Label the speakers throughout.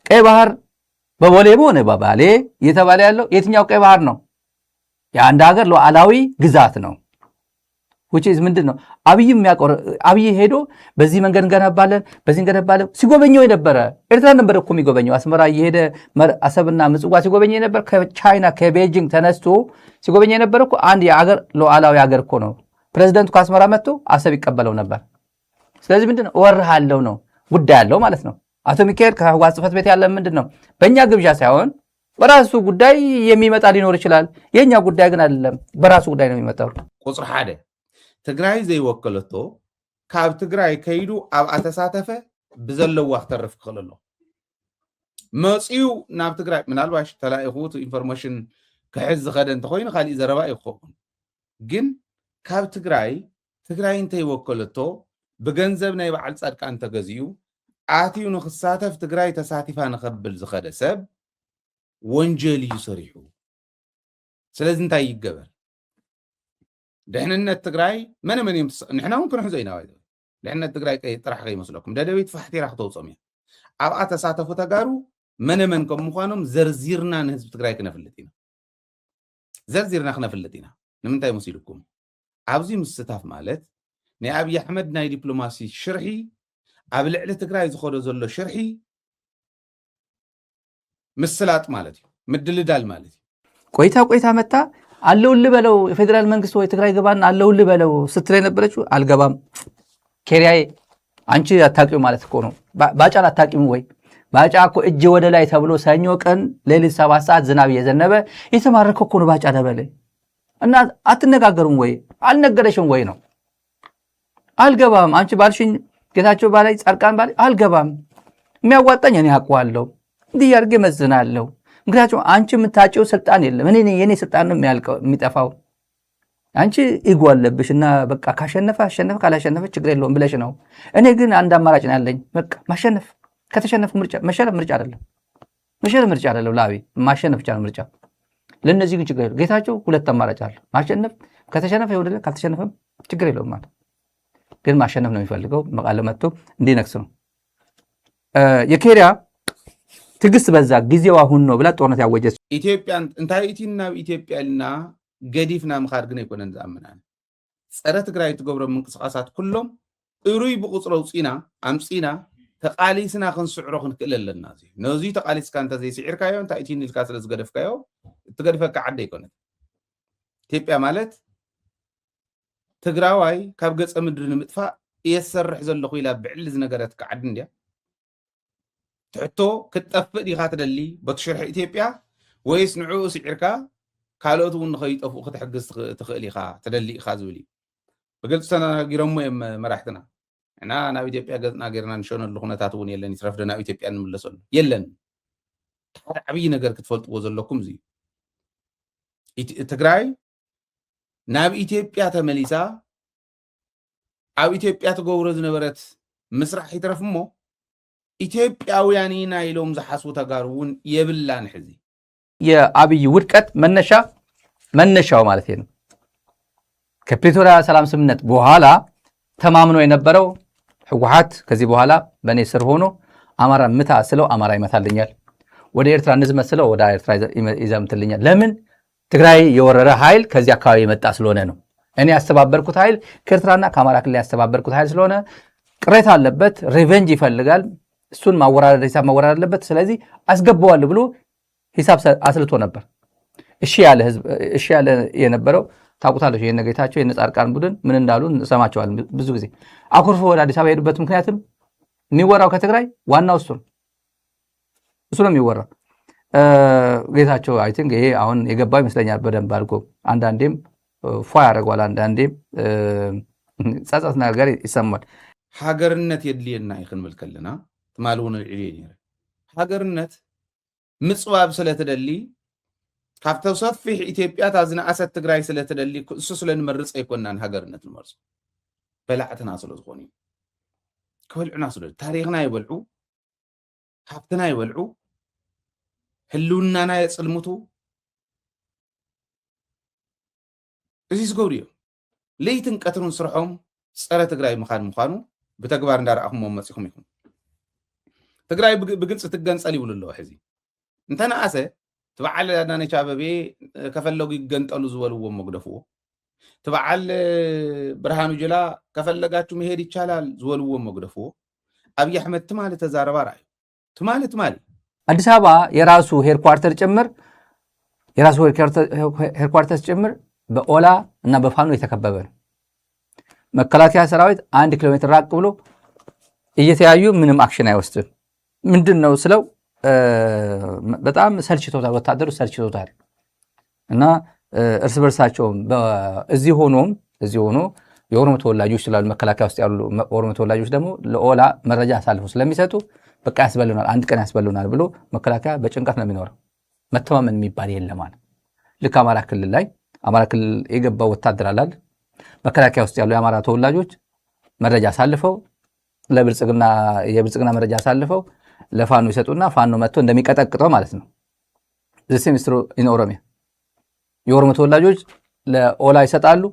Speaker 1: ቀይ ባህር በቦሌም ሆነ በባሌ እየተባለ ያለው የትኛው ቀይ ባህር ነው? የአንድ ሀገር ሉዓላዊ ግዛት ነው። which is ምንድነው? አብይ ሄዶ በዚህ መንገድ እንገነባለን በዚህ እንገነባለን ሲጎበኘው የነበረ ኤርትራ ነበር እኮ የሚጎበኘው። አስመራ እየሄደ አሰብና ምጽዋ ሲጎበኘው የነበረ ከቻይና ከቤጂንግ ተነስቶ ሲጎበኘው የነበረ እኮ አንድ የሀገር ሉዓላዊ ሀገር እኮ ነው። ፕሬዝዳንቱ ከአስመራ መጥቶ አሰብ ይቀበለው ነበር። ስለዚህ ምንድነው ወርሃለው ነው ጉዳይ ያለው ማለት ነው። አቶ ሚካኤል ከህወሓት ጽሕፈት ቤት ያለ ምንድነው በእኛ ግብዣ ሳይሆን በራሱ ጉዳይ የሚመጣ ሊኖር ይችላል። የኛ ጉዳይ ግን አይደለም፣ በራሱ ጉዳይ ነው የሚመጣው።
Speaker 2: ቁጥር 1 ትግራይ ዘይወከለቶ ካብ ትግራይ ከይዱ ኣብ ኣተሳተፈ ብዘለዋ ክተርፍ ክኽእልሎ መፂኡ ናብ ትግራይ ምናልባሽ ተላኢኹት ኢንፎርሜሽን ክሕዝ ዝኸደ እንተኮይኑ ካሊእ ዘረባ ይኸውን ግን ካብ ትግራይ እንተይወከለቶ ብገንዘብ ናይ በዓል ጻድቃን ተገዚኡ ኣትዩ ንክሳተፍ ትግራይ ተሳቲፋ ንኸብል ዝኸደ ሰብ ወንጀል እዩ ሰሪሑ። ስለዚ እንታይ ይገበር? ድሕንነት ትግራይ መን እዮም ንሕና እውን ክንሕዞ ኢና ድሕንነት ትግራይ ጥራሕ ከይመስለኩም ደደቤት ፋሕቲራ ክተውፆም እያ ኣብኣ ተሳተፉ ተጋሩ መን ከም ምዃኖም ዘርዚርና ንህዝቢ ትግራይ ክነፍልጥ ኢና ንምንታይ መሲልኩም ኣብዚ ምስታፍ ማለት ናይ ኣብይ ኣሕመድ ናይ ዲፕሎማሲ ሽርሒ ኣብ ልዕሊ ትግራይ ዝኸዶ ዘሎ ሽርሒ ምስላጥ ማለት እዩ ምድልዳል ማለት እዩ።
Speaker 1: ቆይታ መጣ አለውል በለው የፌደራል መንግስት ወይ ትግራይ ገባን አለውል በለው ስትል የነበረችው አልገባም ኬሪያዬ አንቺ አታቂው ማለት እኮ ነው። ባጫን አታቂው ወይ ባጫ እኮ እጅ ወደ ላይ ተብሎ ሰኞ ቀን ሌሊት 7 ሰዓት ዝናብ እየዘነበ የተማረከ እኮ ነው ባጫ ደበለ እና አትነጋገሩም ወይ አልነገረሽም ወይ ነው። አልገባም አንቺ ባልሽኝ ጌታቸው ባላይ ጻድቃን ባላይ አልገባም የሚያዋጣኝ እኔ አውቀዋለሁ እንዲህ ያርገ መዝናለሁ። ምክንያቱም አንቺ የምታጭው ስልጣን የለም የኔ ስልጣን ነው የሚጠፋው። አንቺ ኢጎ አለብሽና በቃ ካሸነፈ አሸነፈ ካላሸነፈ ችግር የለውም ብለሽ ነው። እኔ ግን አንድ አማራጭ ነው ያለኝ በቃ ማሸነፍ። ከተሸነፈ መሸነፍ ምርጫ አይደለም ላቢ ማሸነፍ ብቻ ነው ምርጫ። ለነዚህ ግን ችግር የለውም። ጌታቸው ሁለት አማራጭ አለ ማሸነፍ ከተሸነፈ ይወደለ ካልተሸነፈም ችግር የለውም ማለት ግን ማሸነፍ ነው የሚፈልገው። መቃለ መጥቶ እንዲነክስ ነው። የኬሪያ ትግስት በዛ ጊዜው አሁን ነው ብላ ጦርነት ያወጀች
Speaker 2: ኢትዮጵያን እንታይቲና ኢትዮጵያልና ገዲፍና ምኻድ ግን ይኮነን ዘአምናን ጸረ ትግራይ ትገብሮ ምንቅስቃሳት ኩሎም እሩይ ብቁጽረው ጺና አምጺና ተቃሊስና ክንስዕሮ ክንክለለና እዚ ነዚ ተቃሊስካ እንተ ዘይስዕርካዮ እንታይቲን ኢልካ ስለዝገደፍካዮ ትገድፈካ ዓደ ይኮነን። ኢትዮጵያ ማለት ትግራዋይ ካብ ገጸ ምድሪ ንምጥፋእ እየሰርሕ ዘለኹ ኢላ ብዕሊ ዝነገረት ከዓድ እንድያ ትሕቶ ክትጠፍእ ዲኻ ትደሊ በትሽርሒ ኢትዮጵያ ወይስ ንዕኡ ስዒርካ ካልኦት እውን ንኸይጠፍኡ ክትሕግዝ ትኽእል ኢኻ ትደሊ ኢኻ ዝብል እዩ። ብግልፂ ተናጊሮሞ እዮም መራሕትና እና ናብ ኢትዮጵያ ገጽና ጌርና ንሸነሉ ኩነታት እውን የለን ይትረፍደ ናብ ኢትዮጵያ ንምለሰሉ የለን። ሓደ ዓብዪ ነገር ክትፈልጥዎ ዘለኩም እዚ ትግራይ ናብ ኢትዮጵያ ተመሊሳ ኣብ ኢትዮጵያ ትገብሮ ዝነበረት ምስራሕ ይትረፍ እሞ ኢትዮጵያውያኒና ኢሎም ዝሓስቡ ተጋሩውን የብላን ሕዚ
Speaker 1: የአብይ ውድቀት መነሻው ማለት ነው። ከፕሪቶሪያ ሰላም ስምምነት በኋላ ተማምኖ የነበረው ህወሓት ከዚህ በኋላ በኔ ስር ሆኖ አማራ ምታ ስለው አማራ ይመታልኛል፣ ወደ ኤርትራ እንዝመት ስለው ወደ ኤርትራ ይዘምትልኛል። ለምን? ትግራይ የወረረ ኃይል ከዚህ አካባቢ የመጣ ስለሆነ ነው። እኔ ያስተባበርኩት ኃይል ከኤርትራና ከአማራ ክልል ያስተባበርኩት ኃይል ስለሆነ ቅሬታ አለበት፣ ሪቨንጅ ይፈልጋል። እሱን ሂሳብ ማወራረድ አለበት። ስለዚህ አስገባዋል ብሎ ሂሳብ አስልቶ ነበር። እሺ ያለ የነበረው ታውቁታለች። የነጌታቸው የነጻድቃን ቡድን ምን እንዳሉ ሰማቸዋል። ብዙ ጊዜ አኩርፎ ወደ አዲስ አበባ የሄዱበት ምክንያትም የሚወራው ከትግራይ ዋናው እሱ ነው የሚወራው። ጌታቸው አይ ቲንክ ይሄ አሁን የገባው ይመስለኛል በደንብ አድርጎ። አንዳንዴም ፏ ያደርገዋል፣ አንዳንዴም ጸጸት ነገር ይሰማል።
Speaker 2: ሃገርነት የድልየና ይኽንብል ከለና ትማልውን ዕልየ ነይረ ሃገርነት ምጽባብ ስለተደሊ ካብተው ሰፊሕ ኢትዮጵያ ታዝናኣሰት ትግራይ ስለተደሊ እሱ ስለንመርጽ ኣይኮናን ሃገርነት ንመርጽ በላዕትና ስለዝኾኑ ከበልዑና ስለ ታሪኽና ይበልዑ ሃብትና ይበልዑ ህልውናና የጽልሙቱ እዚ ዝገብሩ እዮም። ለይትን ቀትሩን ስርሖም ፀረ ትግራይ ምዃኑ ብተግባር እንዳረኣኹሞ መፂኹም ኢኹም። ትግራይ ብግልጽ ትገንጸል ይብሉ ኣለዎ ሕዚ እንተነኣሰ ትበዓል አዳነች አቤቤ ከፈለጉ ይገንጠሉ ዝበልዎ መግደፍዎ ትበዓል ብርሃኑ ጁላ ከፈለጋችሁ መሄድ ይቻላል ዝበልዎ መግደፍዎ አብይ አሕመድ ትማል ተዛረባ ራእዩ ትማል
Speaker 1: አዲስ አበባ የራሱ ሄድኳርተር ጭምር የራሱ ሄድኳርተር ጭምር በኦላ እና በፋኖ የተከበበ ነው። መከላከያ ሰራዊት 1 ኪሎ ሜትር ራቅ ብሎ እየተያዩ ምንም አክሽን አይወስድም። ምንድነው ስለው በጣም ሰልችቶታል፣ ወታደሩ ሰልችቶታል እና እርስ በርሳቸው እዚህ ሆኖ የኦሮሞ ተወላጆች ስላሉ መከላከያ ውስጥ ያሉ ኦሮሞ ተወላጆች ደግሞ ለኦላ መረጃ አሳልፈው ስለሚሰጡ በቃ ያስበሉናል፣ አንድ ቀን ያስበሉናል ብሎ መከላከያ በጭንቀት ነው የሚኖረው። መተማመን የሚባል የለም ማለት ልክ አማራ ክልል ላይ አማራ ክልል የገባው ወታደር አላል መከላከያ ውስጥ ያሉ የአማራ ተወላጆች መረጃ አሳልፈው የብልጽግና መረጃ አሳልፈው ለፋኖ ይሰጡና ፋኖ መጥቶ እንደሚቀጠቅጠው ማለት ነው። ዘ ሴሚስትሮ ኢን ኦሮሚያ የኦሮሞ ተወላጆች ለኦላ ይሰጣሉ።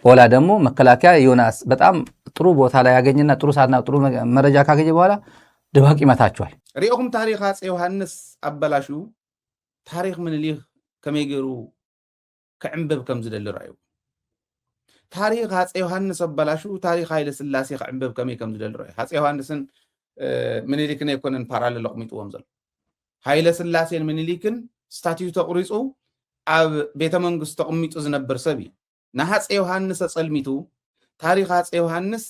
Speaker 1: ኦላ ደግሞ መከላከያ ዮናስ በጣም ጥሩ ቦታ ላይ ያገኝና ጥሩ ሰዓትና ጥሩ መረጃ ካገኘ በኋላ ድባቅ ይመታቸዋል።
Speaker 2: ሪኦም ታሪክ አፄ ዮሐንስ አበላሹ ታሪክ ምኒልክ ከመይ ገይሩ ከዕንበብ ከም ዝደሊ ራእዩ ታሪክ አፄ ዮሐንስ አበላሹ ታሪክ ኃይለ ሥላሴ ከዕንበብ ከመይ ከም ዝደሊ ራእዩ አፄ ዮሐንስን ምኒልክን ኣይኮነን ፓራሌል ኣቕሚጥዎም ዘሎ ኃይለ ሥላሴን ምኒልክን ስታትዩ ተቕሪፁ ኣብ ቤተ መንግስት ተቐሚጡ ዝነበር ሰብ እዩ ንሃፄ ዮሐንስ ኣጸልሚቱ ታሪክ ሃፄ ዮሐንስ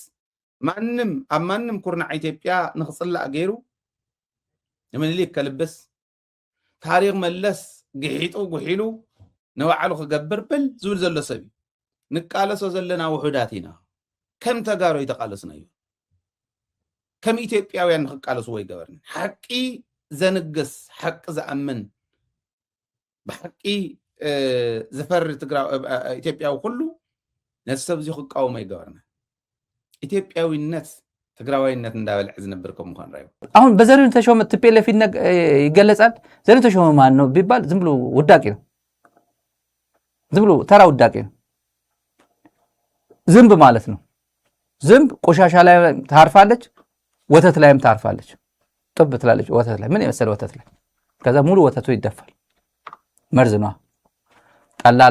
Speaker 2: ኣብ ማንም ኩርናዕ ኢትዮጵያ ንኽጽላእ ገይሩ ንምኒልክ ከልብስ ታሪክ መለስ ግሒጡ ጉሒሉ ንባዕሉ ክገብር ብል ዝብል ዘሎ ሰብ እዩ ንቃለሶ ዘለና ውሑዳት ኢና ከም ተጋሩ ይተቃለስና እዩ ከም ኢትዮጵያውያን ንኽቃለስዎ ይገበርና ሓቂ ዘንግስ ሓቂ ዝኣምን ብሓቂ ዝፈሪ ኢትዮጵያዊ ኩሉ ነቲ ሰብ እዚ ክቃወሞ ይገበርና ኢትዮጵያዊነት ትግራዋይነት እንዳበልዕ ዝነብር ከም ምዃን ራዩ
Speaker 1: አሁን በዘሪሁን ተሾመ TPLF ይገለጻል። ዘሪሁን ተሾመ ማን ነው ቢባል ዝም ብሎ ውዳቂ ነው። ዝም ብሎ ተራ ውዳቂ ነው። ዝንብ ማለት ነው። ዝንብ ቆሻሻ ላይ ታርፋለች፣ ወተት ላይም ታርፋለች። ጥብ ትላለች ወተት ላይ ምን የመሰለ ወተት ላይ ከዛ ሙሉ ወተቱ ይደፋል። መርዝ ነው። ጠላ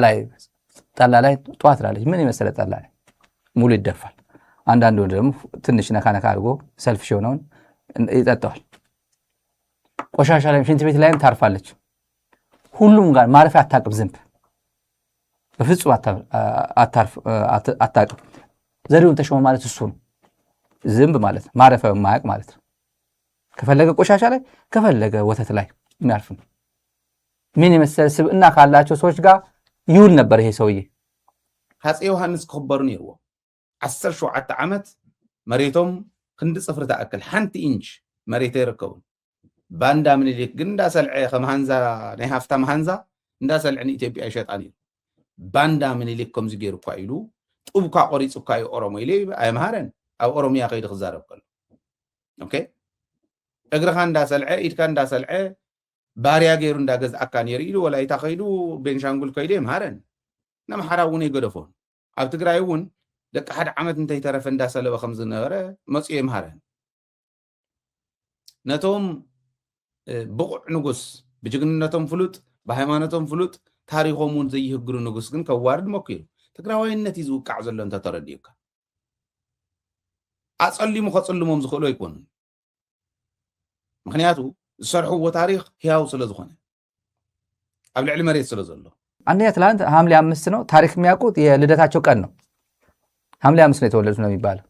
Speaker 1: ላይ ጧት ትላለች ምን የመሰለ ጠላ ላይ ሙሉ ይደፋል። አንዳንዱ ደግሞ ትንሽ ነካ አድርጎ ሰልፍ ሆነውን ይጠጣዋል። ቆሻሻ ላይ ሽንት ቤት ላይም ታርፋለች። ሁሉም ጋር ማረፊያ አታውቅም። ዝንብ በፍጹም አታውቅም። ዘሪሁን ተሾመ ማለት እሱ ነው። ዝንብ ማለት ማረፊያ የማያውቅ ማለት ነው። ከፈለገ ቆሻሻ ላይ ከፈለገ ወተት ላይ የሚያርፍ ነው። ምን የመሰለ ስብዕና ካላቸው ሰዎች ጋር ይውል ነበር ይሄ ሰውዬ።
Speaker 2: ሃፄ ዮሐንስ ክኽበሩ ነይርዎ 17 ዓመት መሬቶም ክንዲ ጽፍሪ ተኣክል ሓንቲ ኢንች መሬት ይርከቡ። ባንዳ ምኒልክ ግን እንዳሰልዐ ከም ሃንዛ ናይ ሃፍታም ሃንዛ እንዳሰልዐ ንኢትዮጵያ ይሸጣ ነይሩ። ባንዳ ምኒልክ ከምዚ ገይሩ እኳ ኢሉ ጡብካ ቆሪፁካ እዩ ኦሮሞ ኢለ ኣይምሃረን ኣብ ኦሮሚያ ከይዱ ክዛረብ ከሎ ኦኬ እግርኻ እንዳሰልዐ ኢድካ እንዳሰልዐ ባርያ ገይሩ እንዳገዝኣካ ነይሩ ኢሉ ወላይታ ከይዱ ቤንሻንጉል ከይዱ ይምሃረን ነምሓራ እውን ይገደፎን ኣብ ትግራይ እውን ደቂ ሓደ ዓመት እንተይተረፈ እንዳሰለበ ከም ዝነበረ መፅኡ ይምሃረን ነቶም ብቑዕ ንጉስ ብጅግንነቶም ፍሉጥ ብሃይማኖቶም ፍሉጥ ታሪኾም እውን ዘይህግሩ ንጉስ ግን ከዋርድ ሞኪሩ ትግራዋይነት እዩ ዝውቃዕ ዘሎ እንተተረዲእካ ኣጸሊሙ ከጽልሞም ዝኽእሉ ኣይኮኑን ምክንያቱ ዝሰርሕዎ ታሪክ ህያው ስለ ዝኾነ ኣብ ልዕሊ መሬት ስለ ዘሎ
Speaker 1: አንደኛ ትላንት ሐምሌ 5 ነው ታሪክ የሚያውቁት የልደታቸው ቀን ነው። ሐምሌ 5 ነው የተወለዱት ነው የሚባለው።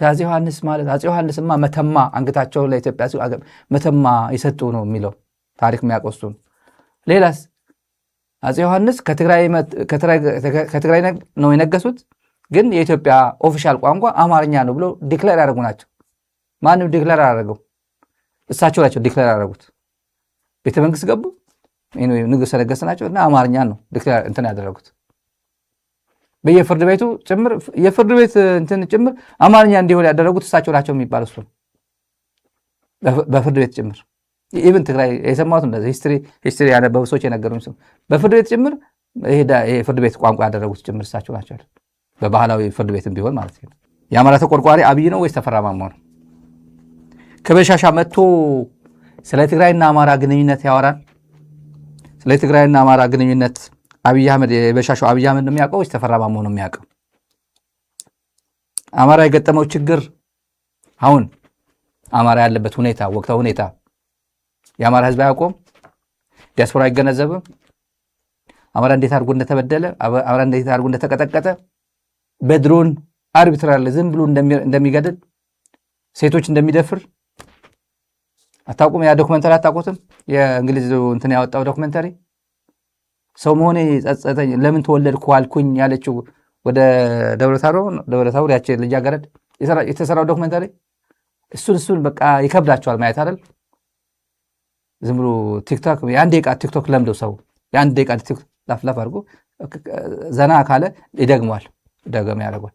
Speaker 1: አፄ ዮሐንስ ማለት አፄ ዮሐንስማ መተማ አንገታቸው ለኢትዮጵያ ሲሉ መተማ ይሰጡ ነው የሚለው ታሪክ የሚያውቁት ነው። ሌላስ አፄ ዮሐንስ ከትግራይ ነው የነገሱት፣ ግን የኢትዮጵያ ኦፊሻል ቋንቋ አማርኛ ነው ብሎ ዲክሌር ያደረጉ ናቸው። ማንም ዲክሌር አደረገው? እሳቸው ናቸው ዲክሌር ያደረጉት። ቤተ መንግስት ገቡ ንጉሠ ነገሥት ናቸው እና አማርኛ ነው ዲክሌር እንትን ያደረጉት። በየፍርድ ቤቱ ጭምር የፍርድ ቤት እንትን ጭምር አማርኛ እንዲሆን ያደረጉት እሳቸው ናቸው የሚባለው እሱ በፍርድ ቤት ጭምር ኢቭን ትግራይ የሰማሁት እንደዚህ ሂስትሪ ያነበቡ ሰዎች የነገሩኝ ሰው በፍርድ ቤት ጭምር ይሄ ፍርድ ቤት ቋንቋ ያደረጉት ጭምር እሳቸው ናቸው። በባህላዊ ፍርድ ቤትም ቢሆን ማለት ነው። የአማራ ተቆርቋሪ አብይ ነው ወይስ ተፈራ ማሞ ነው? ከበሻሻ መጥቶ ስለ ትግራይና አማራ ግንኙነት ያወራል። ስለ ትግራይና አማራ ግንኙነት አብይ አህመድ የበሻሻው አብይ አህመድ ነው የሚያውቀው ወይስ ተፈራ ማሞ ነው የሚያውቀው? አማራ የገጠመው ችግር አሁን አማራ ያለበት ሁኔታ ወቅታዊ ሁኔታ የአማራ ህዝብ አያውቀውም። ዲያስፖራ አይገነዘብም። አማራ እንዴት አድርጎ እንደተበደለ፣ አማራ እንዴት አድርጎ እንደተቀጠቀጠ በድሮን አርቢትራሪ ዝም ብሎ እንደሚገድል፣ ሴቶች እንደሚደፍር አታውቁም? ያ ዶክመንተሪ አታውቁትም? የእንግሊዝ እንትን ያወጣው ዶክመንተሪ ሰው መሆኔ ጸጸተኝ ለምን ተወለድኩ አልኩኝ ያለችው ወደ ደብረታቦር ያቺ ልጃገረድ የተሰራው ዶክመንተሪ እሱን በቃ ይከብዳቸዋል ማየት አይደል? ዝም ብሎ ቲክቶክ የአንድ ደቂቃ ቲክቶክ ለምደው ሰው የአንድ ደቂቃ ቲክቶክ ላፍላፍ አድርጎ ዘና ካለ ይደግመዋል፣ ደገም ያደርገዋል።